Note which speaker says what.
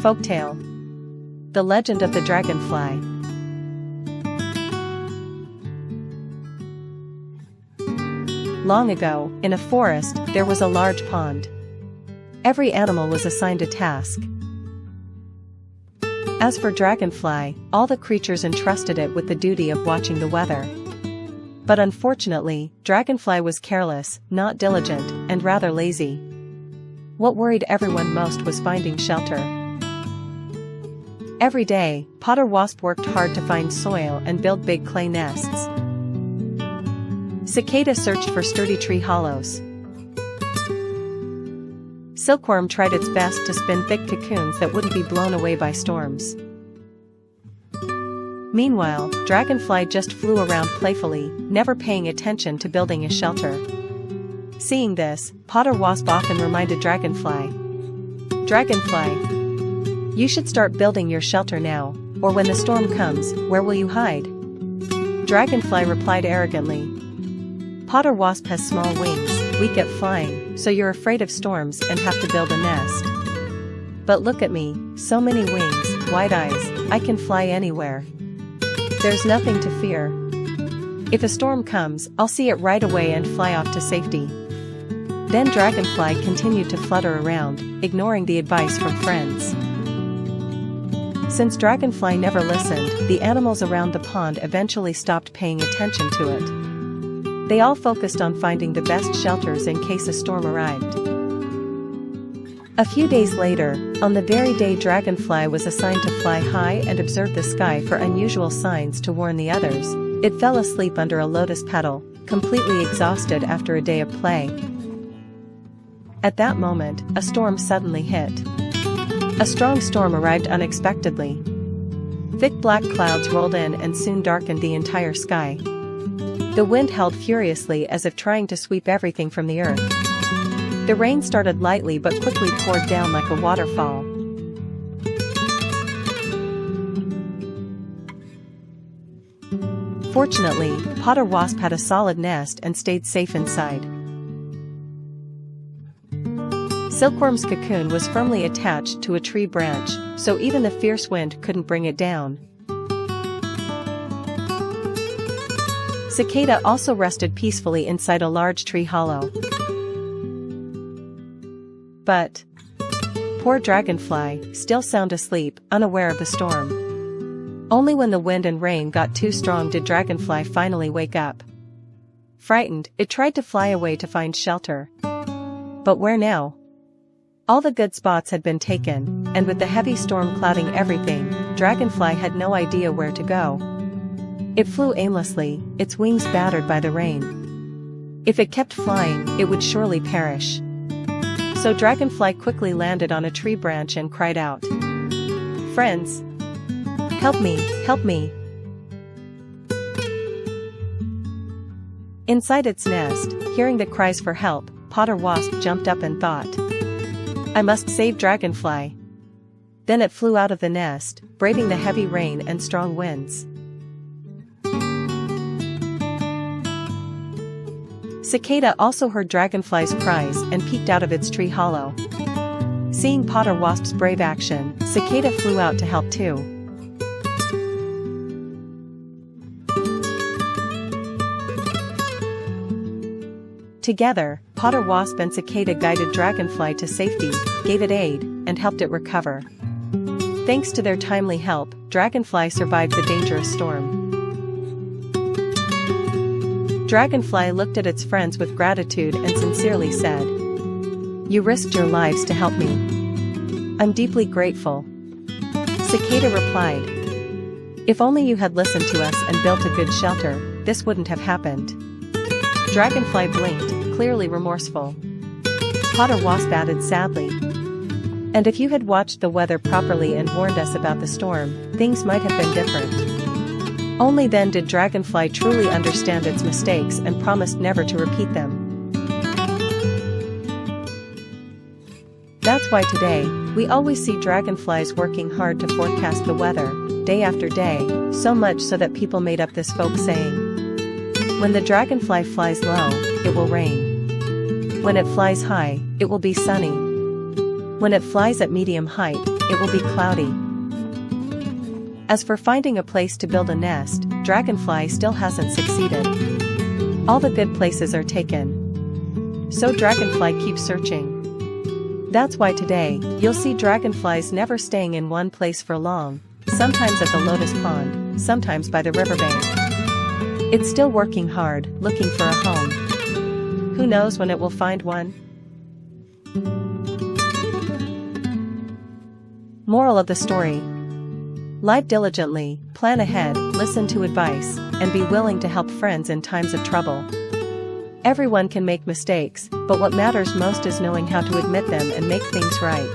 Speaker 1: Folktale: The Legend of the Dragonfly. Long ago, in a forest, there was a large pond. Every animal was assigned a task. As for Dragonfly, all the creatures entrusted it with the duty of watching the weather. But unfortunately, Dragonfly was careless, not diligent, and rather lazy. What worried everyone most was finding shelter. Every day, Potter Wasp worked hard to find soil and build big clay nests. Cicada searched for sturdy tree hollows. Silkworm tried its best to spin thick cocoons that wouldn't be blown away by storms. Meanwhile, Dragonfly just flew around playfully, never paying attention to building a shelter. Seeing this, Potter Wasp often reminded Dragonfly, "Dragonfly, you should start building your shelter now, or when the storm comes, where will you hide?" Dragonfly replied arrogantly, "Potter Wasp has small wings, weak at flying, so you're afraid of storms and have to build a nest. But look at me, so many wings, wide eyes, I can fly anywhere. There's nothing to fear. If a storm comes, I'll see it right away and fly off to safety." Then Dragonfly continued to flutter around, ignoring the advice from friends. Since Dragonfly never listened, the animals around the pond eventually stopped paying attention to it. They all focused on finding the best shelters in case a storm arrived. A few days later, on the very day Dragonfly was assigned to fly high and observe the sky for unusual signs to warn the others, it fell asleep under a lotus petal, completely exhausted after a day of play. At that moment, a storm suddenly hit. A strong storm arrived unexpectedly. Thick black clouds rolled in and soon darkened the entire sky. The wind howled furiously as if trying to sweep everything from the earth. The rain started lightly but quickly poured down like a waterfall. Fortunately, Potter Wasp had a solid nest and stayed safe inside. Silkworm's cocoon was firmly attached to a tree branch, so even the fierce wind couldn't bring it down. Cicada also rested peacefully inside a large tree hollow. But poor Dragonfly, still sound asleep, unaware of the storm. Only when the wind and rain got too strong did Dragonfly finally wake up. Frightened, it tried to fly away to find shelter. But where now? All the good spots had been taken, and with the heavy storm clouding everything, Dragonfly had no idea where to go. It flew aimlessly, its wings battered by the rain. If it kept flying, it would surely perish. So Dragonfly quickly landed on a tree branch and cried out, "Friends! Help me, help me!" Inside its nest, hearing the cries for help, Potter Wasp jumped up and thought, "I must save Dragonfly." Then it flew out of the nest, braving the heavy rain and strong winds. Cicada also heard Dragonfly's cries and peeked out of its tree hollow. Seeing Potter Wasp's brave action, Cicada flew out to help too. Together, Potter Wasp and Cicada guided Dragonfly to safety, gave it aid, and helped it recover. Thanks to their timely help, Dragonfly survived the dangerous storm. Dragonfly looked at its friends with gratitude and sincerely said, "You risked your lives to help me. I'm deeply grateful." Cicada replied, "If only you had listened to us and built a good shelter, this wouldn't have happened." Dragonfly blinked, clearly remorseful. Potter Wasp added sadly, "And if you had watched the weather properly and warned us about the storm, things might have been different." Only then did Dragonfly truly understand its mistakes and promised never to repeat them. That's why today, we always see dragonflies working hard to forecast the weather, day after day, so much so that people made up this folk saying, "When the dragonfly flies low, it will rain. When it flies high, it will be sunny. When it flies at medium height, it will be cloudy. As for finding a place to build a nest, Dragonfly still hasn't succeeded. All the good places are taken. So Dragonfly keeps searching. That's why today, you'll see dragonflies never staying in one place for long, sometimes at the lotus pond, sometimes by the riverbank. It's still working hard, looking for a home. Who knows when it will find one? Moral of the story: live diligently, plan ahead, listen to advice, and be willing to help friends in times of trouble. Everyone can make mistakes, but what matters most is knowing how to admit them and make things right.